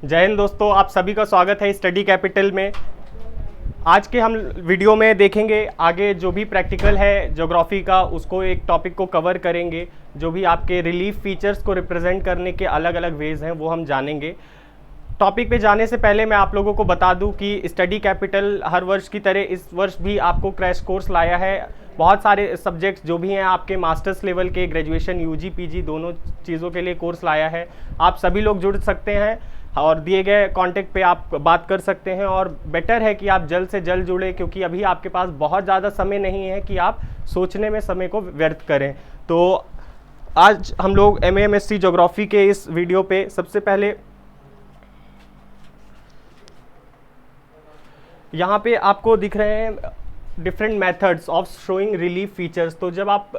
जय हिंद दोस्तों, आप सभी का स्वागत है स्टडी कैपिटल में। आज के हम वीडियो में देखेंगे आगे जो भी प्रैक्टिकल है ज्योग्राफी का, उसको एक टॉपिक को कवर करेंगे। जो भी आपके रिलीफ फीचर्स को रिप्रेजेंट करने के अलग अलग वेज हैं वो हम जानेंगे। टॉपिक पे जाने से पहले मैं आप लोगों को बता दूं कि स्टडी कैपिटल हर वर्ष की तरह इस वर्ष भी आपको क्रैश कोर्स लाया है। बहुत सारे सब्जेक्ट्स जो भी हैं आपके मास्टर्स लेवल के, ग्रेजुएशन, यूजी, पीजी दोनों चीज़ों के लिए कोर्स लाया है। आप सभी लोग जुड़ सकते हैं और दिए गए कांटेक्ट पे आप बात कर सकते हैं। और बेटर है कि आप जल्द से जल्द जुड़े, क्योंकि अभी आपके पास बहुत ज़्यादा समय नहीं है कि आप सोचने में समय को व्यर्थ करें। तो आज हम लोग MA MSc ज्योग्राफी के इस वीडियो पे सबसे पहले यहाँ पे आपको दिख रहे हैं different methods of showing relief features. तो जब आप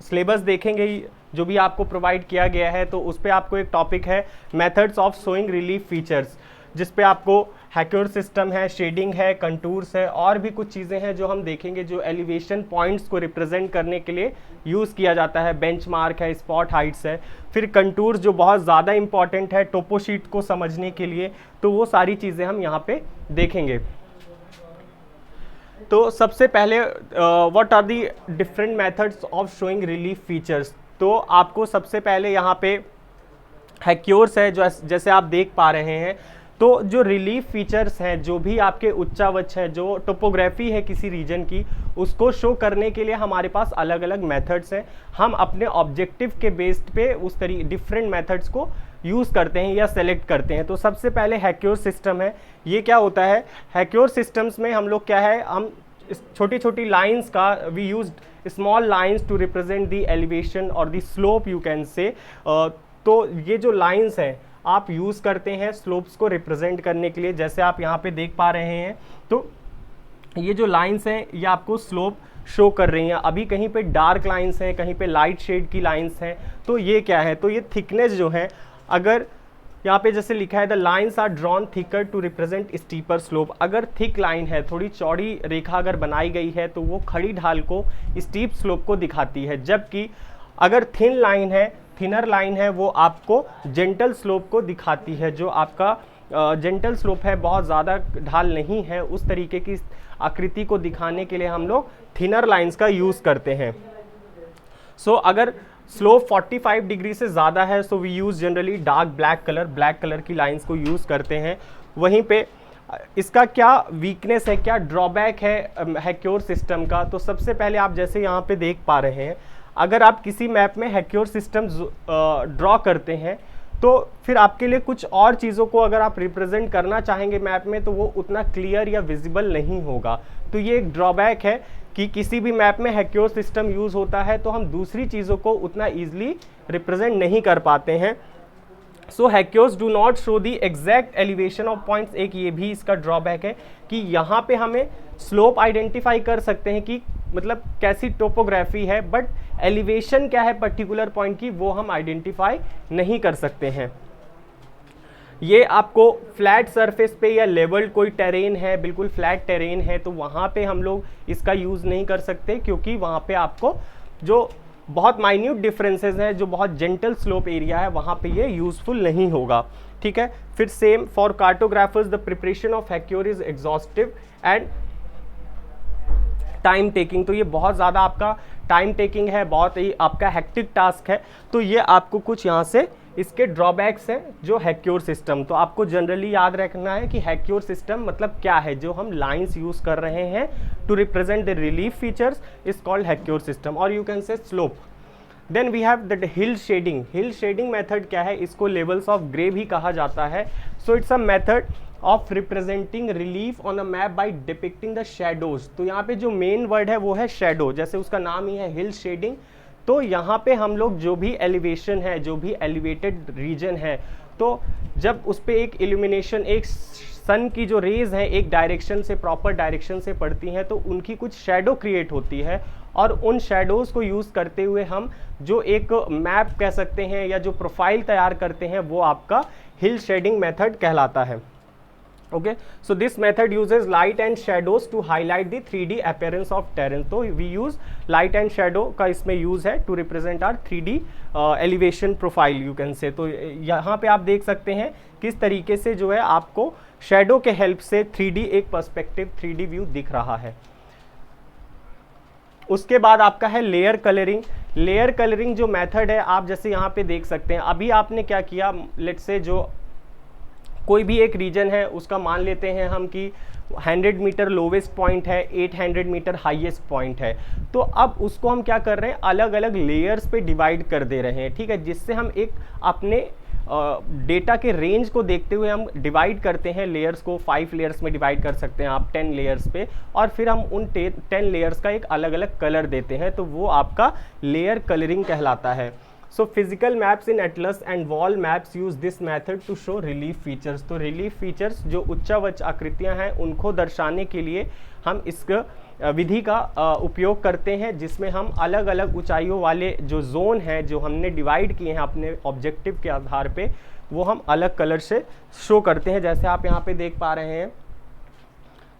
सिलेबस देखेंगे जो भी आपको प्रोवाइड किया गया है, तो उस पर आपको एक टॉपिक है methods of showing relief features, जिस पे आपको हैक्योर सिस्टम है, शेडिंग है, कंटूर्स है और भी कुछ चीज़ें हैं जो हम देखेंगे जो एलिवेशन पॉइंट्स को रिप्रेजेंट करने के लिए यूज़ किया जाता है। बेंचमार्क है, स्पॉट हाइट्स है, फिर कंटूर्स जो बहुत ज़्यादा इंपॉर्टेंट है टोपोशीट को समझने के लिए। तो वो सारी चीज़ें हम यहाँ पे देखेंगे। तो सबसे पहले what are the different methods of showing relief features. तो आपको सबसे पहले यहाँ पे हैक्योर्स है जो जैसे आप देख पा रहे हैं। तो जो रिलीफ फीचर्स हैं, जो भी आपके उच्चावच हैं, जो टोपोग्राफी है किसी रीजन की, उसको शो करने के लिए हमारे पास अलग अलग मेथड्स हैं। हम अपने ऑब्जेक्टिव के बेस्ड पे उस डिफरेंट मेथड्स को यूज़ करते हैं या सेलेक्ट करते हैं। तो सबसे पहले हैक्योर सिस्टम है। ये क्या होता है? हैक्योर सिस्टम्स में हम लोग क्या है, हम छोटी छोटी लाइंस का we use small lines to represent the elevation और the slope you can say. तो ये जो लाइंस हैं आप यूज़ करते हैं स्लोप्स को रिप्रेजेंट करने के लिए। जैसे आप यहाँ पे देख पा रहे हैं, तो ये जो लाइंस हैं ये आपको स्लोप शो कर रही हैं। अभी कहीं पे डार्क लाइंस हैं, कहीं पे लाइट शेड की लाइंस हैं। तो ये क्या है? तो ये थिकनेस जो है, अगर यहाँ पे जैसे लिखा है the lines are drawn thicker to represent steeper slope. अगर थिक लाइन है, थोड़ी चौड़ी रेखा अगर बनाई गई है, तो वो खड़ी ढाल को, स्टीप स्लोप को दिखाती है। जबकि अगर थिन लाइन है, थिनर लाइन है, वो आपको जेंटल स्लोप को दिखाती है। जो आपका जेंटल स्लोप है, बहुत ज़्यादा ढाल नहीं है, उस तरीके की आकृति को दिखाने के लिए हम लोग थिनर लाइन्स का यूज़ करते हैं। सो अगर स्लोप 45 डिग्री से ज़्यादा है, so we use generally dark black colour की लाइंस को यूज़ करते हैं। वहीं पे इसका क्या वीकनेस है, क्या ड्रॉबैक है हैक्योर सिस्टम का? तो सबसे पहले आप जैसे यहाँ पे देख पा रहे हैं, अगर आप किसी मैप में हैक्योर सिस्टम ड्रॉ करते हैं, तो फिर आपके लिए कुछ और चीज़ों को अगर आप रिप्रेजेंट करना चाहेंगे मैप में, तो वो उतना क्लियर या विजिबल नहीं होगा। तो ये एक ड्रॉबैक है कि किसी भी मैप में हैक्योर सिस्टम यूज़ होता है तो हम दूसरी चीज़ों को उतना ईजिली रिप्रेजेंट नहीं कर पाते हैं। So hachures do not show the exact elevation of points. एक ये भी इसका ड्रॉबैक है कि यहाँ पे हमें स्लोप आइडेंटिफाई कर सकते हैं कि मतलब कैसी टोपोग्राफी है, बट एलिवेशन क्या है पर्टिकुलर पॉइंट की, वो हम आइडेंटिफाई नहीं कर सकते हैं। ये आपको फ्लैट सरफेस पे या लेवल्ड कोई टेरेन है, बिल्कुल फ्लैट टेरेन है, तो वहाँ पे हम लोग इसका यूज़ नहीं कर सकते, क्योंकि वहाँ पे आपको जो बहुत माइन्यूट डिफरेंसेस हैं, जो बहुत जेंटल स्लोप एरिया है, वहाँ पे ये यूज़फुल नहीं होगा। ठीक है। फिर same for cartographers the preparation of hachure is exhaustive and time taking. तो ये बहुत ज़्यादा आपका टाइम टेकिंग है, बहुत ही आपका हेक्टिक टास्क है। तो ये आपको कुछ यहाँ से इसके ड्रॉबैक्स हैं जो हैक्योर सिस्टम। तो आपको जनरली याद रखना है कि हैक्योर सिस्टम मतलब क्या है। जो हम लाइंस यूज़ कर रहे हैं to represent the relief features is called hachure system, और you can say slope. Then we have the hill shading. Hill shading method क्या है? इसको लेवल्स ऑफ ग्रे भी कहा जाता है। So it's a method of representing relief on a map bye depicting the shadows. तो यहाँ पे जो मेन वर्ड है वो है शेडो, जैसे उसका नाम ही है हिल शेडिंग। तो यहाँ पे हम लोग जो भी एलिवेशन है, जो भी एलिवेटेड रीजन है, तो जब उस पर एक इल्यूमिनेशन, एक सन की जो रेज है एक डायरेक्शन से, प्रॉपर डायरेक्शन से पड़ती हैं, तो उनकी कुछ शेडो क्रिएट होती है, और उन शेडोज़ को यूज़ करते हुए हम जो एक मैप कह सकते हैं या जो प्रोफाइल तैयार करते हैं, वो आपका हिल शेडिंग मेथड कहलाता है। Okay, so this method uses light and shadows to highlight the 3D appearance of terrain. तो we use light and shadow का इसमें यूज है to represent our 3D elevation profile you can say. तो यहाँ पे आप देख सकते हैं किस तरीके से जो है आपको शेडो के हेल्प से 3D एक पर्सपेक्टिव 3D व्यू दिख रहा है। उसके बाद आपका है लेयर कलरिंग। लेयर कलरिंग जो मेथड है, आप जैसे यहाँ पे देख सकते हैं, अभी आपने क्या किया, लेट्स से जो कोई भी एक रीजन है उसका मान लेते हैं हम कि 100 मीटर लोवेस्ट पॉइंट है, 800 मीटर हाईएस्ट पॉइंट है। तो अब उसको हम क्या कर रहे हैं, अलग अलग लेयर्स पे डिवाइड कर दे रहे हैं, ठीक है, जिससे हम एक अपने डेटा के रेंज को देखते हुए हम डिवाइड करते हैं लेयर्स को। 5 लेयर्स में डिवाइड कर सकते हैं आप 10 लेयर्स पे, और फिर हम उन 10 लेयर्स का एक अलग अलग कलर देते हैं, तो वो आपका लेयर कलरिंग कहलाता है। So physical maps in atlas and wall maps use this method to show relief features. तो रिलीफ फीचर्स जो उच्चावच आकृतियां हैं उनको दर्शाने के लिए हम इस विधि का उपयोग करते हैं, जिसमें हम अलग अलग ऊंचाइयों वाले जो जोन हैं जो हमने डिवाइड किए हैं अपने ऑब्जेक्टिव के आधार पे, वो हम अलग कलर से शो करते हैं। जैसे आप यहाँ पे देख पा रहे हैं,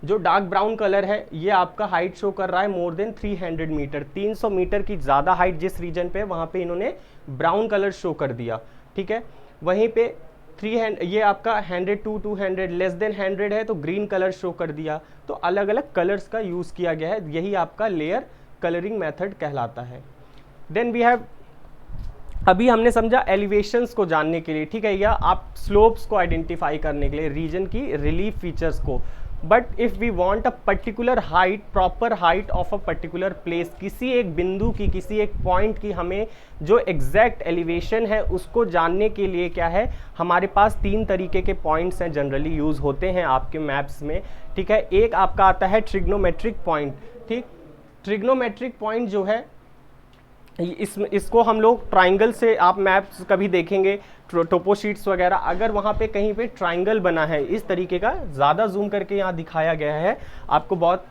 जो डार्क ब्राउन कलर है ये आपका हाइट शो कर रहा है मोर देन 300 मीटर। 300 मीटर की ज़्यादा हाइट जिस रीजन पे, वहाँ पे इन्होंने ब्राउन कलर शो कर दिया, ठीक है। वहीं पे 300 ये आपका 100 to 200 लेस देन 100 है तो ग्रीन कलर शो कर दिया। तो अलग अलग कलर्स का यूज़ किया गया है, यही आपका लेयर कलरिंग मेथड कहलाता है। देन वी हैव, अभी हमने समझा एलिवेशंस को जानने के लिए, ठीक है, या आप स्लोप्स को आइडेंटिफाई करने के लिए रीजन की रिलीफ फीचर्स को। But if we want a particular height, proper height of a particular place, किसी एक बिंदु की, किसी एक पॉइंट की हमें जो एग्जैक्ट एलिवेशन है उसको जानने के लिए क्या है, हमारे पास 3 तरीके के पॉइंट्स हैं जनरली यूज़ होते हैं आपके मैप्स में, ठीक है। एक आपका आता है ट्रिग्नोमेट्रिक पॉइंट, ठीक। ट्रिग्नोमेट्रिक पॉइंट जो है इसको हम लोग ट्राइंगल से, आप मैप्स कभी देखेंगे टोपो शीट्स वगैरह, अगर वहाँ पे कहीं पे ट्राइंगल बना है इस तरीके का, ज़्यादा जूम करके यहाँ दिखाया गया है, आपको बहुत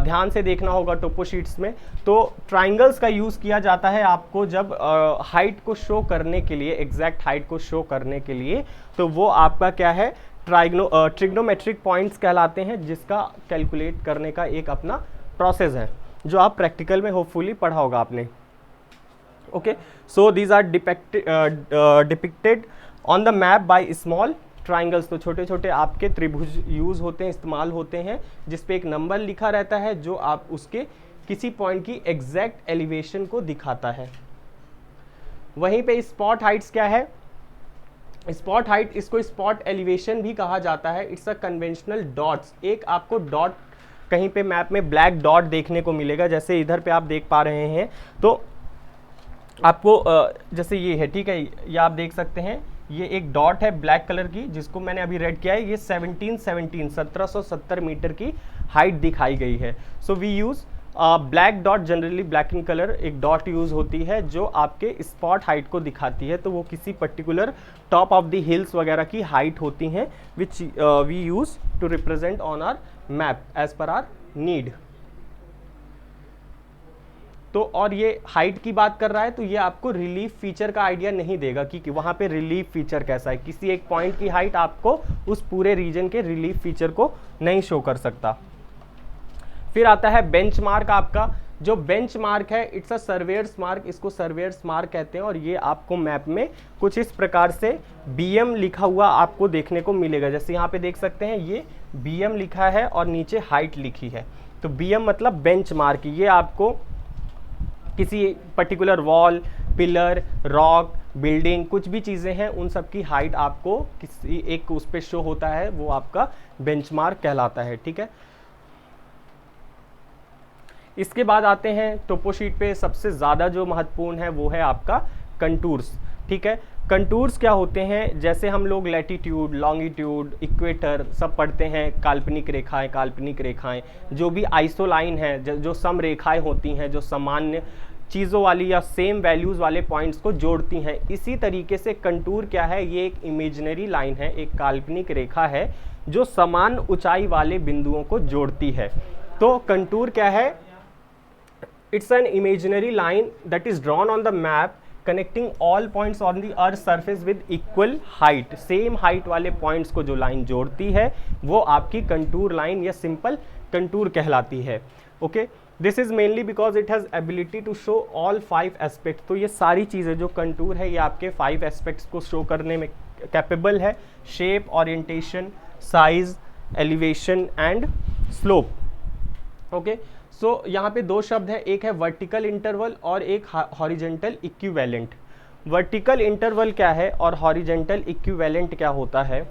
ध्यान से देखना होगा टोपो शीट्स में। तो ट्राइंगल्स का यूज़ किया जाता है आपको जब हाइट को शो करने के लिए, एग्जैक्ट हाइट को शो करने के लिए, तो वो आपका क्या है, ट्रिग्नोमेट्रिक पॉइंट्स कहलाते हैं, जिसका कैलकुलेट करने का एक अपना प्रोसेस है जो आप प्रैक्टिकल में होपफुली पढ़ा होगा आपने। Okay, so these are depicted on the map by small triangles। तो छोटे छोटे आपके त्रिभुज यूज़ होते हैं, इस्तेमाल होते हैं, जिस पे एक नंबर लिखा रहता है जो आप उसके किसी पॉइंट की एग्जैक्ट एलिवेशन को दिखाता है। वहीं पे स्पॉट हाइट्स क्या है, स्पॉट हाइट, इसको स्पॉट एलिवेशन भी कहा जाता है। इट्स अ कन्वेंशनल डॉट्स, एक आपको डॉट कहीं पे मैप में ब्लैक डॉट देखने को मिलेगा, जैसे इधर पे आप देख पा रहे हैं। तो आपको जैसे ये है, ठीक है, ये आप देख सकते हैं, ये एक डॉट है ब्लैक कलर की जिसको मैंने अभी रेड किया है, ये 1770 मीटर की हाइट दिखाई गई है। So we use black dot, generally black in colour एक डॉट यूज़ होती है जो आपके स्पॉट हाइट को दिखाती है। तो वो किसी particular top of the hills वगैरह की हाइट होती हैं, which we use to represent on our map as per our need. तो और ये हाइट की बात कर रहा है, तो ये आपको रिलीफ फीचर का आइडिया नहीं देगा कि वहाँ पे रिलीफ फीचर कैसा है। किसी एक पॉइंट की हाइट आपको उस पूरे रीजन के रिलीफ फीचर को नहीं शो कर सकता। फिर आता है बेंचमार्क। आपका जो बेंचमार्क है, इट्स अ सर्वेयर्स मार्क, इसको सर्वेयर्स मार्क कहते हैं, और ये आपको मैप में कुछ इस प्रकार से BM लिखा हुआ आपको देखने को मिलेगा। जैसे यहाँ पे देख सकते हैं, ये BM लिखा है और नीचे हाइट लिखी है। तो BM मतलब बेंचमार्क, ये आपको किसी particular wall, pillar, rock, building, कुछ भी चीज़ें हैं, उन सब की हाइट आपको किसी एक उस पे शो होता है, वो आपका बेंचमार्क कहलाता है, ठीक है। इसके बाद आते हैं टोपो शीट पे सबसे ज़्यादा जो महत्वपूर्ण है वो है आपका कंटूर्स, ठीक है। कंटूर्स क्या होते हैं, जैसे हम लोग लैटिट्यूड, लॉन्गिट्यूड, इक्वेटर सब पढ़ते हैं, काल्पनिक रेखाएं, जो भी आइसोलाइन है, जो सम रेखाएं होती हैं, जो सामान्य चीज़ों वाली या सेम वैल्यूज़ वाले पॉइंट्स को जोड़ती हैं। इसी तरीके से कंटूर क्या है, ये एक इमेजिनरी लाइन है, एक काल्पनिक रेखा है जो समान ऊंचाई वाले बिंदुओं को जोड़ती है। तो कंटूर क्या है, it's an imaginary line that is drawn on the map connecting all points on the earth surface with equal height, same height वाले पॉइंट्स को जो लाइन जोड़ती है वो आपकी कंटूर लाइन या सिंपल कंटूर कहलाती है। Okay, this is mainly because it has ability to show all 5 aspect. तो ये सारी चीज़ें जो कंटूर है ये आपके 5 एस्पेक्ट्स को शो करने में कैपेबल है, shape, orientation, size, elevation and slope. Okay, so यहाँ पे दो शब्द है, एक है वर्टिकल इंटरवल और एक हॉरिजेंटल इक्विवेलेंट। वर्टिकल इंटरवल क्या है और हॉरिजेंटल इक्विवेलेंट क्या होता है?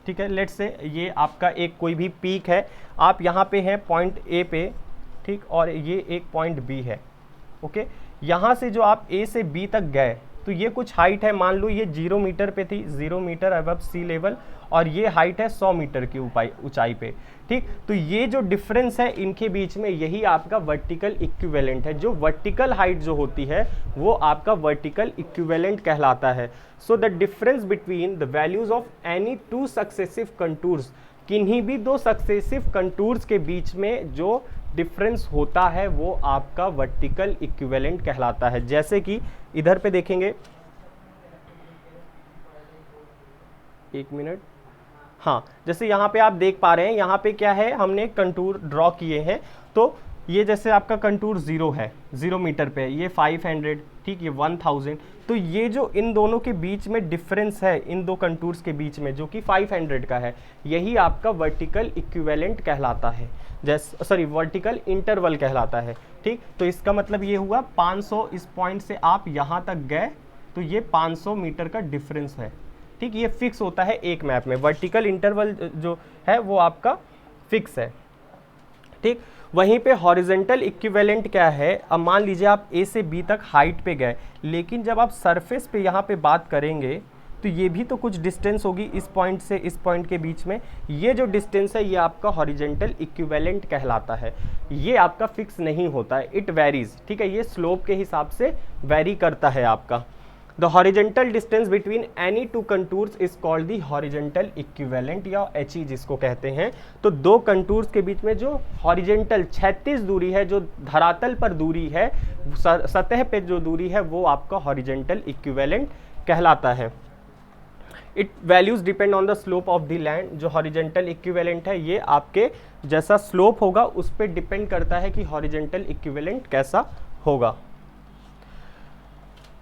ठीक है, लेट्स से ये आपका एक कोई भी पीक है, आप यहाँ पे हैं पॉइंट ए पे, ठीक, और ये एक पॉइंट बी है। ओके, यहाँ से जो आप ए से बी तक गए तो ये कुछ हाइट है, मान लो ये 0 मीटर पे थी, 0 मीटर अबव सी लेवल, और ये हाइट है 100 मीटर की ऊंचाई पे। ठीक, तो ये जो डिफरेंस है इनके बीच में यही आपका वर्टिकल इक्विवेलेंट है। जो वर्टिकल हाइट जो होती है वो आपका वर्टिकल इक्विवेलेंट कहलाता है। So the difference between the values of any 2 successive contours, किन्हीं भी 2 सक्सेसिव कंटूर्स के बीच में जो डिफरेंस होता है वो आपका वर्टिकल इक्विवेलेंट कहलाता है। जैसे कि इधर पे देखेंगे, एक मिनट, हाँ, जैसे यहाँ पे आप देख पा रहे हैं, यहाँ पे क्या है, हमने कंटूर ड्रॉ किए हैं। तो ये जैसे आपका कंटूर 0 है, 0 मीटर पे, ये 500, ठीक, ये 1000। तो ये जो इन दोनों के बीच में डिफरेंस है, इन दो कंटूर्स के बीच में, जो कि 500 का है, यही आपका वर्टिकल इक्विवेलेंट कहलाता है, जैसे सॉरी वर्टिकल इंटरवल कहलाता है। ठीक, तो इसका मतलब ये हुआ 500, इस पॉइंट से आप यहाँ तक गए तो ये 500 मीटर का डिफरेंस है। ठीक, ये फिक्स होता है एक मैप में, वर्टिकल इंटरवल जो है वो आपका फिक्स है। ठीक, वहीं पे हॉरिजेंटल इक्विवेलेंट क्या है, अब मान लीजिए आप ए से बी तक हाइट पे गए, लेकिन जब आप सरफेस पे यहाँ पे बात करेंगे तो ये भी तो कुछ डिस्टेंस होगी इस पॉइंट से इस पॉइंट के बीच में। ये जो डिस्टेंस है ये आपका हॉरिजेंटल इक्विवेलेंट कहलाता है। ये आपका फिक्स नहीं होता है, इट वेरीज। ठीक है, ये स्लोप के हिसाब से वेरी करता है आपका। The horizontal distance between any 2 contours is called the horizontal equivalent या HE जिसको कहते हैं। तो 2 कंटूर्स के बीच में जो हॉरिजेंटल क्षैतिज दूरी है, जो धरातल पर दूरी है, सतह पे जो दूरी है, वो आपका हॉरिजेंटल इक्विवेलेंट कहलाता है। It values depend on the slope of the land. जो हॉरिजेंटल इक्विवेलेंट है ये आपके जैसा स्लोप होगा उस पर डिपेंड करता है कि हॉरिजेंटल इक्विवेलेंट कैसा होगा।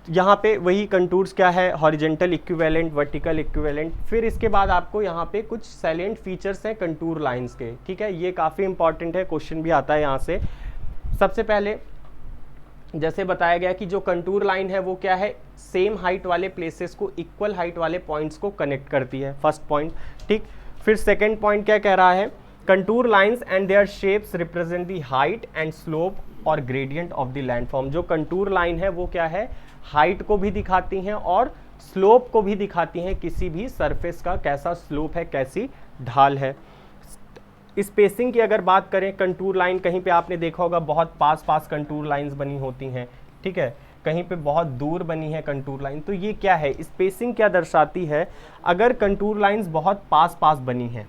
यहाँ पे वही कंटूर्स क्या है, हॉरिजेंटल इक्विवेलेंट, वर्टिकल इक्विवेलेंट। फिर इसके बाद आपको यहाँ पे कुछ सैलिएंट फीचर्स हैं कंटूर लाइंस के। ठीक है, ये काफ़ी इंपॉर्टेंट है, क्वेश्चन भी आता है यहाँ से। सबसे पहले जैसे बताया गया कि जो कंटूर लाइन है वो क्या है, सेम हाइट वाले प्लेसेस को इक्वल हाइट वाले पॉइंट्स को कनेक्ट करती है, फर्स्ट पॉइंट। ठीक, फिर सेकेंड पॉइंट क्या कह रहा है, contour lines and their shapes represent the height and slope और ग्रेडियंट ऑफ द लैंडफॉर्म। जो कंटूर लाइन है वो क्या है, हाइट को भी दिखाती हैं और स्लोप को भी दिखाती हैं, किसी भी सरफेस का कैसा स्लोप है, कैसी ढाल है। स्पेसिंग की अगर बात करें, कंटूर लाइन कहीं पे आपने देखा होगा बहुत पास पास कंटूर लाइंस बनी होती हैं, ठीक है, कहीं पे बहुत दूर बनी है कंटूर लाइन। तो ये क्या है, स्पेसिंग क्या दर्शाती है, अगर कंटूर लाइंस बहुत पास पास बनी हैं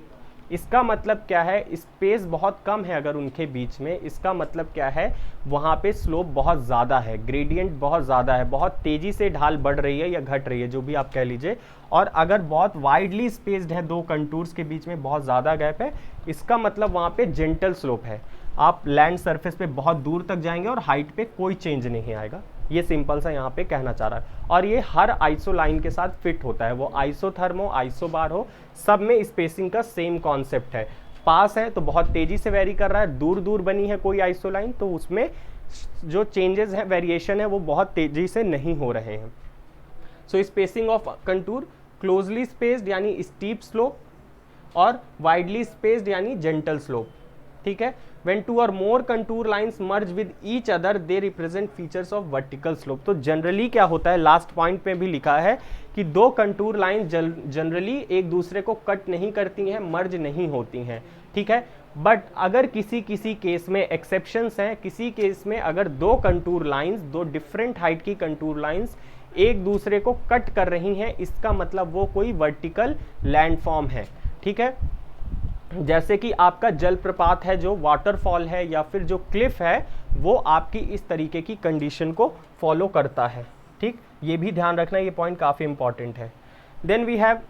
इसका मतलब क्या है, स्पेस बहुत कम है अगर उनके बीच में, इसका मतलब क्या है, वहाँ पे स्लोप बहुत ज़्यादा है, ग्रेडियंट बहुत ज़्यादा है, बहुत तेज़ी से ढाल बढ़ रही है या घट रही है, जो भी आप कह लीजिए। और अगर बहुत वाइडली स्पेस्ड है, 2 कंटूर्स के बीच में बहुत ज़्यादा गैप है, इसका मतलब वहाँ पे जेंटल स्लोप है, आप लैंड सरफेस पे बहुत दूर तक जाएंगे और हाइट पे कोई चेंज नहीं आएगा। ये सिंपल सा यहाँ पे कहना चाह रहा है। और ये हर आइसो लाइन के साथ फिट होता है, वो आइसोथर्म हो, आइसोबार हो, सब में स्पेसिंग का सेम कॉन्सेप्ट है। पास है तो बहुत तेजी से वेरी कर रहा है, दूर दूर बनी है कोई आइसो लाइन तो उसमें जो चेंजेस हैं, वेरिएशन है, वो बहुत तेजी से नहीं हो रहे हैं। So spacing of contour, closely spaced यानी स्टीप स्लोप और वाइडली स्पेस्ड यानी जेंटल स्लोप। ठीक है, when 2 or more contour lines merge with each other they represent features of vertical slope। तो जनरली क्या होता है, लास्ट पॉइंट पे भी लिखा है कि 2 कंटूर लाइन जनरली एक दूसरे को कट नहीं करती हैं, मर्ज नहीं होती हैं। ठीक है, बट अगर किसी किसी केस में एक्सेप्शंस हैं, किसी केस में अगर 2 कंटूर लाइंस, 2 डिफरेंट हाइट की कंटूर लाइंस एक दूसरे को कट कर रही हैं, इसका मतलब वो कोई वर्टिकल लैंडफॉर्म है। ठीक है, जैसे कि आपका जलप्रपात है, जो वाटरफॉल है या फिर जो क्लिफ है, वो आपकी इस तरीके की कंडीशन को फॉलो करता है। ठीक, ये भी ध्यान रखना, ये पॉइंट काफ़ी इंपॉर्टेंट है। देन वी हैव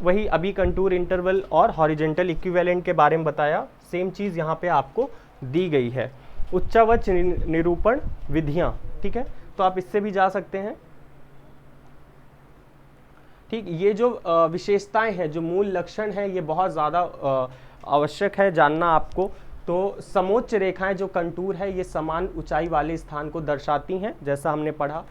वही अभी कंटूर इंटरवल और हॉरिजेंटल इक्विवेलेंट के बारे में बताया, सेम चीज़ यहाँ पे आपको दी गई है। उच्चावच निरूपण विधियाँ, ठीक है, तो आप इससे भी जा सकते हैं। ठीक, ये जो विशेषताएं हैं, जो मूल लक्षण हैं, ये बहुत ज़्यादा आवश्यक है जानना आपको। तो समोच्च रेखाएं जो कंटूर है, ये समान ऊंचाई वाले स्थान को दर्शाती हैं, जैसा हमने पढ़ा।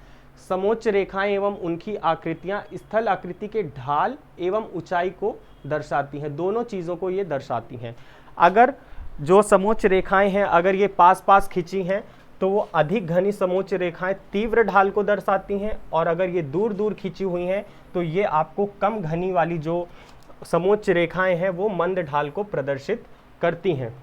समोच्च रेखाएं एवं उनकी आकृतियां स्थल आकृति के ढाल एवं ऊंचाई को दर्शाती हैं, दोनों चीज़ों को ये दर्शाती हैं। अगर जो समोच्च रेखाएं हैं, अगर ये पास पास खिंची हैं, तो वो अधिक घनी समोच्च रेखाएं तीव्र ढाल को दर्शाती हैं, और अगर ये दूर दूर खिंची हुई हैं तो ये आपको कम घनी वाली जो समोच्च रेखाएं हैं वो मंद ढाल को प्रदर्शित करती हैं।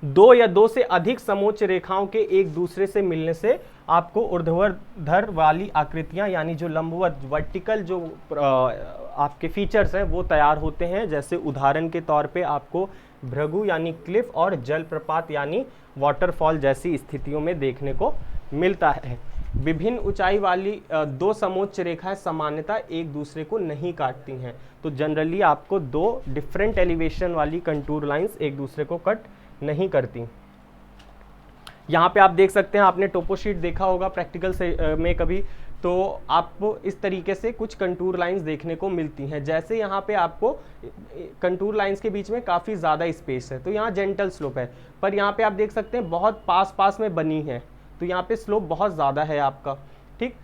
दो या दो से अधिक समोच्च रेखाओं के एक दूसरे से मिलने से आपको ऊर्ध्वाधर वाली आकृतियां, यानी जो लंबवत वर्टिकल जो आपके फीचर्स हैं वो तैयार होते हैं। जैसे उदाहरण के तौर पे आपको भृगु यानी क्लिफ और जलप्रपात यानी वाटरफॉल जैसी स्थितियों में देखने को मिलता है। विभिन्न ऊंचाई वाली दो समोच्च रेखाएं सामान्यतः एक दूसरे को नहीं काटती हैं, तो जनरली आपको दो डिफरेंट एलिवेशन वाली कंटूर लाइंस एक दूसरे को कट नहीं करती। यहाँ पे आप देख सकते हैं, आपने टोपोशीट देखा होगा प्रैक्टिकल से में कभी, तो आपको इस तरीके से कुछ कंटूर लाइंस देखने को मिलती हैं। जैसे यहाँ पे आपको कंटूर लाइंस के बीच में काफ़ी ज़्यादा स्पेस है, तो यहाँ जेंटल स्लोप है, पर यहाँ पे आप देख सकते हैं बहुत पास पास में बनी है, तो यहाँ पे स्लोप बहुत ज़्यादा है आपका। ठीक,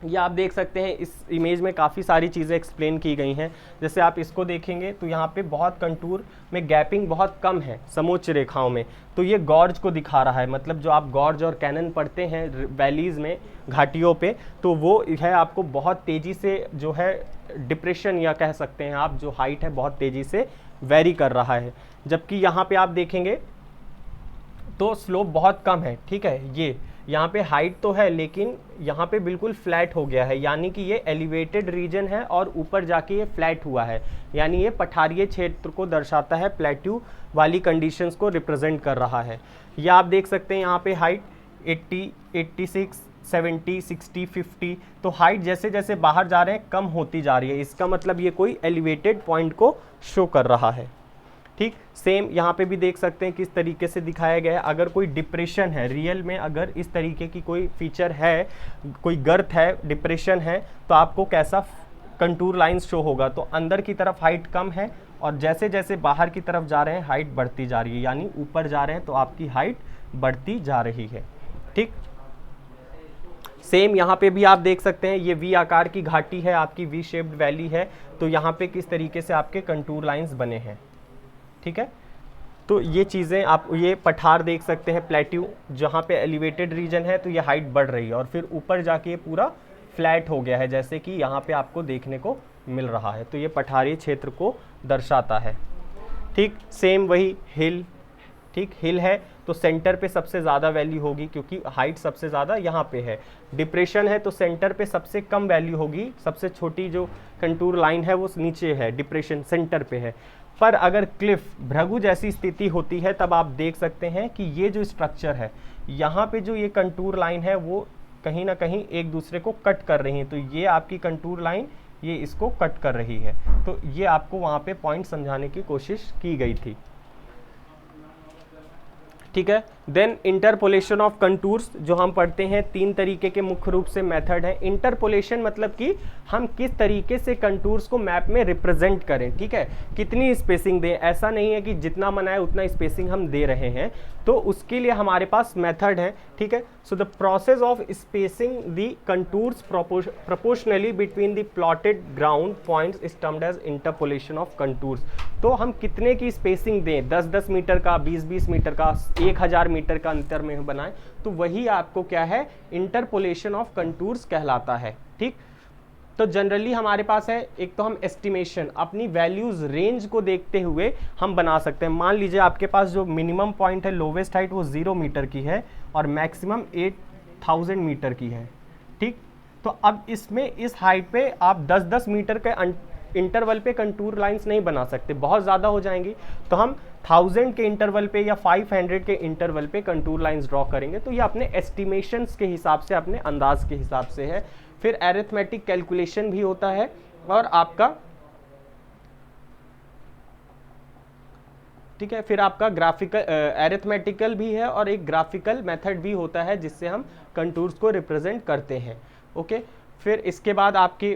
ये आप देख सकते हैं इस इमेज में काफ़ी सारी चीज़ें एक्सप्लेन की गई हैं। जैसे आप इसको देखेंगे तो यहाँ पे बहुत कंटूर में गैपिंग बहुत कम है समोच्च रेखाओं में, तो ये गॉर्ज को दिखा रहा है। मतलब जो आप गॉर्ज और कैनन पढ़ते हैं वैलीज़ में, घाटियों पे, तो वो है आपको बहुत तेज़ी से जो है डिप्रेशन या कह सकते हैं आप, जो हाइट है बहुत तेज़ी से वेरी कर रहा है। जबकि यहाँ पे आप देखेंगे तो स्लोप बहुत कम है। ठीक है, ये यहाँ पे हाइट तो है लेकिन यहाँ पे बिल्कुल फ्लैट हो गया है, यानी कि ये एलिवेटेड रीजन है और ऊपर जाके ये फ्लैट हुआ है, यानी ये पठारीय क्षेत्र को दर्शाता है, प्लेट्यू वाली कंडीशंस को रिप्रेजेंट कर रहा है। ये आप देख सकते हैं यहाँ पे हाइट 80, 86, 70, 60, 50, तो हाइट जैसे जैसे बाहर जा रहे हैं कम होती जा रही है। इसका मतलब ये कोई एलिवेटेड पॉइंट को शो कर रहा है। ठीक, सेम यहाँ पे भी देख सकते हैं किस तरीके से दिखाया गया है। अगर कोई डिप्रेशन है रियल में, अगर इस तरीके की कोई फीचर है, कोई गर्त है, डिप्रेशन है, तो आपको कैसा कंटूर लाइंस शो होगा। तो अंदर की तरफ हाइट कम है और जैसे जैसे बाहर की तरफ जा रहे हैं हाइट बढ़ती जा रही है, यानी ऊपर जा रहे हैं तो आपकी हाइट बढ़ती जा रही है। ठीक, सेम यहाँ पे भी आप देख सकते हैं, ये वी आकार की घाटी है, आपकी वी शेप्ड वैली है, तो यहाँ पे किस तरीके से आपके कंटूर लाइंस बने हैं। ठीक है, तो ये चीज़ें आप ये पठार देख सकते हैं, प्लेट्यू जहाँ पे एलिवेटेड रीजन है तो ये हाइट बढ़ रही है और फिर ऊपर जाके ये पूरा फ्लैट हो गया है, जैसे कि यहाँ पे आपको देखने को मिल रहा है, तो ये पठारी क्षेत्र को दर्शाता है। ठीक, सेम वही हिल, ठीक, हिल है तो सेंटर पे सबसे ज़्यादा वैल्यू होगी क्योंकि हाइट सबसे ज़्यादा यहाँ पे है। डिप्रेशन है तो सेंटर पे सबसे कम वैल्यू होगी, सबसे छोटी जो कंटूर लाइन है वो नीचे है, डिप्रेशन सेंटर पे है। पर अगर क्लिफ भृगु जैसी स्थिति होती है तब आप देख सकते हैं कि ये जो स्ट्रक्चर है, यहाँ पे जो ये कंटूर लाइन है वो कहीं ना कहीं एक दूसरे को कट कर रही है, तो ये आपकी कंटूर लाइन ये इसको कट कर रही है, तो ये आपको वहाँ पे पॉइंट समझाने की कोशिश की गई थी। ठीक है, देन इंटरपोलेशन ऑफ कंटूर्स जो हम पढ़ते हैं, तीन तरीके के मुख्य रूप से मेथड है। इंटरपोलेशन मतलब कि हम किस तरीके से कंटूर्स को मैप में रिप्रेजेंट करें। ठीक है, कितनी स्पेसिंग दें, ऐसा नहीं है कि जितना मना है उतना स्पेसिंग हम दे रहे हैं, तो उसके लिए हमारे पास मेथड है। ठीक है, so the process of spacing the contours proportionally between the plotted ground points is termed as interpolation of contours. तो हम कितने की स्पेसिंग दें, 10-10 मीटर का, 20-20 मीटर का, 1000 मीटर का अंतर में बनाएं, तो वही आपको क्या है, इंटरपोलेशन ऑफ कंटूर्स कहलाता है। ठीक, तो जनरली हमारे पास है, एक तो हम एस्टिमेशन अपनी वैल्यूज रेंज को देखते हुए हम बना सकते हैं। मान लीजिए आपके पास जो मिनिमम पॉइंट है, लोवेस्ट हाइट वो 0 मीटर की है और मैक्सिमम 8000 मीटर की है। ठीक, तो अब इसमें इस हाइट पे आप 10-10 मीटर के इंटरवल पे कंटूर लाइंस नहीं बना सकते, बहुत ज़्यादा हो जाएंगी, तो हम 1000 के इंटरवल पे या 500 के इंटरवल पे कंटूर लाइंस ड्रॉ करेंगे। तो ये अपने एस्टिमेशंस के हिसाब से, अपने अंदाज के हिसाब से है। फिर एरिथमेटिक कैलकुलेशन भी होता है और आपका, ठीक है, फिर आपका ग्राफिकल एरिथमेटिकल भी है और एक ग्राफिकल मेथड भी होता है जिससे हम कंटूर्स को रिप्रेजेंट करते हैं। ओके, फिर इसके बाद आपकी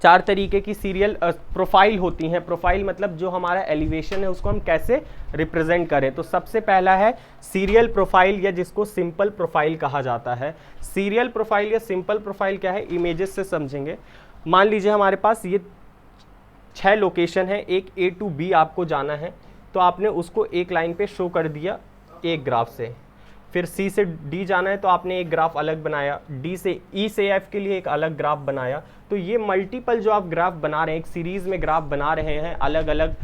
4 तरीके की सीरियल प्रोफाइल होती हैं। प्रोफाइल मतलब जो हमारा एलिवेशन है उसको हम कैसे रिप्रेजेंट करें। तो सबसे पहला है सीरियल प्रोफाइल, या जिसको सिंपल प्रोफाइल कहा जाता है। सीरियल प्रोफाइल या सिंपल प्रोफाइल क्या है, इमेजेस से समझेंगे। मान लीजिए हमारे पास ये 6 लोकेशन है, एक A to B आपको जाना है, तो आपने उसको एक लाइन पे शो कर दिया एक ग्राफ से। फिर C से D जाना है तो आपने एक ग्राफ अलग बनाया, D से E से F के लिए एक अलग ग्राफ बनाया। तो ये मल्टीपल जो आप ग्राफ बना रहे हैं, एक सीरीज में ग्राफ बना रहे हैं अलग अलग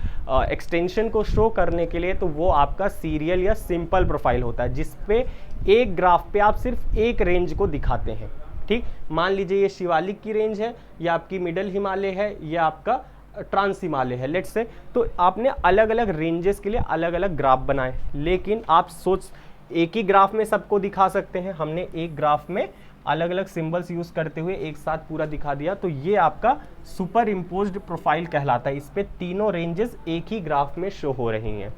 एक्सटेंशन को शो करने के लिए, तो वो आपका सीरियल या सिंपल प्रोफाइल होता है, जिसपे एक ग्राफ पे आप सिर्फ एक रेंज को दिखाते हैं। ठीक, मान लीजिए ये शिवालिक की रेंज है, या आपकी मिडल हिमालय है, या आपका ट्रांस हिमालय है, लेट्स से। तो आपने अलग अलग रेंजेस के लिए अलग अलग ग्राफ बनाए, लेकिन आप सोच एक ही ग्राफ में सबको दिखा सकते हैं, हमने एक ग्राफ में अलग अलग सिंबल्स यूज करते हुए एक साथ पूरा दिखा दिया। तो ये आपका सुपर इम्पोज्ड प्रोफाइल कहलाता है। इस पे तीनों रेंजेस एक ही ग्राफ में शो हो रही हैं।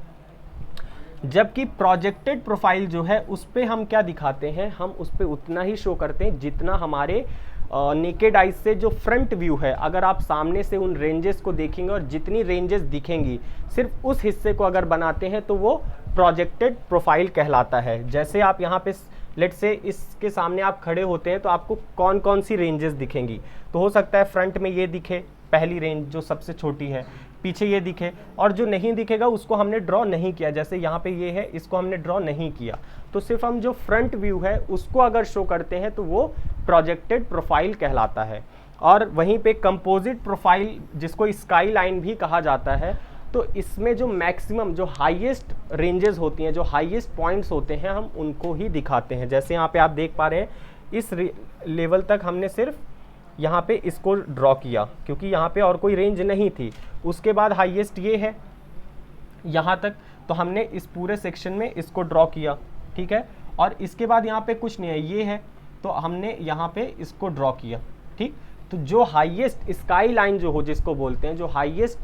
जबकि प्रोजेक्टेड प्रोफाइल जो है उस पे हम क्या दिखाते हैं, हम उस पे उतना ही शो करते हैं जितना हमारे नेकेड आइज से जो फ्रंट व्यू है, अगर आप सामने से उन रेंजेस को देखेंगे और जितनी रेंजेस दिखेंगी सिर्फ उस हिस्से को अगर बनाते हैं तो वो प्रोजेक्टेड प्रोफाइल कहलाता है। जैसे आप यहाँ पे लेट से इसके सामने आप खड़े होते हैं तो आपको कौन कौन सी रेंजेस दिखेंगी, तो हो सकता है फ्रंट में ये दिखे पहली रेंज जो सबसे छोटी है, पीछे ये दिखे, और जो नहीं दिखेगा उसको हमने ड्रॉ नहीं किया। जैसे यहाँ पे ये है, इसको हमने ड्रॉ नहीं किया, तो सिर्फ हम जो फ्रंट व्यू है उसको अगर शो करते हैं तो वो प्रोजेक्टेड प्रोफाइल कहलाता है। और वहीं पे कंपोजिट प्रोफाइल, जिसको स्काई लाइन भी कहा जाता है, तो इसमें जो मैक्सिमम, जो हाईएस्ट रेंजेस होती हैं, जो हाईएस्ट पॉइंट्स होते हैं, हम उनको ही दिखाते हैं। जैसे यहाँ पे आप देख पा रहे हैं, इस लेवल तक हमने सिर्फ यहाँ पे इसको ड्रॉ किया क्योंकि यहाँ पे और कोई रेंज नहीं थी। उसके बाद हाईएस्ट ये है यहाँ तक, तो हमने इस पूरे सेक्शन में इसको ड्रॉ किया, ठीक है। और इसके बाद यहाँ पे कुछ नहीं है, ये है, तो हमने यहाँ पे इसको ड्रॉ किया, ठीक। तो जो हाईएस्ट स्काई लाइन जो हो, जिसको बोलते हैं, जो हाईएस्ट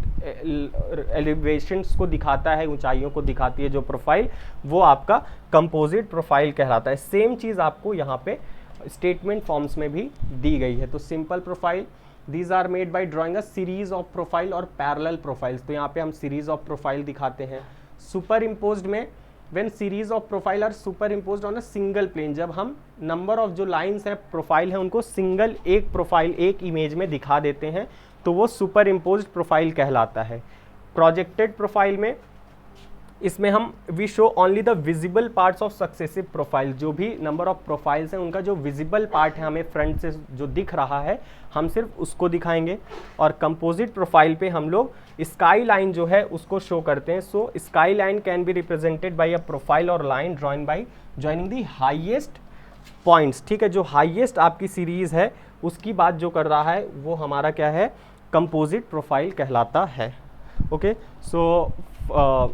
एलिवेशंस को दिखाता है, ऊंचाइयों को दिखाती है जो प्रोफाइल, वो आपका कंपोजिट प्रोफाइल कहलाता है। सेम चीज़ आपको यहाँ पे स्टेटमेंट फॉर्म्स में भी दी गई है। तो simple profile, these are made by drawing a series of profile और पैरेलल प्रोफाइल्स। तो यहाँ पे हम सीरीज ऑफ प्रोफाइल दिखाते हैं। सुपर इम्पोज्ड में, when series of profile are superimposed on a single plane, जब हम नंबर ऑफ जो लाइंस है, प्रोफाइल है, उनको सिंगल एक प्रोफाइल एक इमेज में दिखा देते हैं, तो वो सुपर इम्पोज्ड प्रोफाइल कहलाता है। प्रोजेक्टेड प्रोफाइल में, इसमें हम we show only the visible parts of successive profile. जो भी नंबर ऑफ प्रोफाइल्स हैं उनका जो विजिबल पार्ट है, हमें फ्रंट से जो दिख रहा है, हम सिर्फ उसको दिखाएंगे। और कंपोजिट प्रोफाइल पे हम लोग स्काई लाइन जो है उसको शो करते हैं। So skyline can be represented by a profile और line drawn by joining the highest points, ठीक है। जो हाईएस्ट आपकी सीरीज है उसकी बात जो कर रहा है वो हमारा क्या है, कंपोजिट प्रोफाइल कहलाता है। Okay, so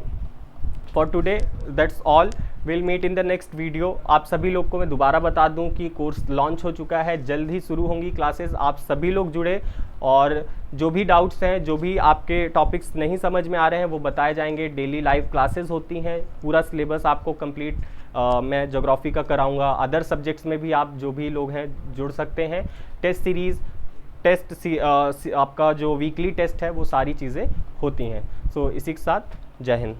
for today that's all, will meet in the next video. आप सभी लोग को मैं दोबारा बता दूं कि कोर्स लॉन्च हो चुका है, जल्द ही शुरू होंगी क्लासेस। आप सभी लोग जुड़े, और जो भी डाउट्स हैं, जो भी आपके टॉपिक्स नहीं समझ में आ रहे हैं, वो बताए जाएंगे। डेली लाइव क्लासेस होती हैं, पूरा सिलेबस आपको कंप्लीट मैं ज्योग्राफी का कराऊंगा। अदर सब्जेक्ट्स में भी आप जो भी लोग हैं जुड़ सकते हैं। टेस्ट सीरीज़, टेस्ट आपका जो वीकली टेस्ट है, वो सारी चीज़ें होती हैं। सो इसी के साथ जय हिंद।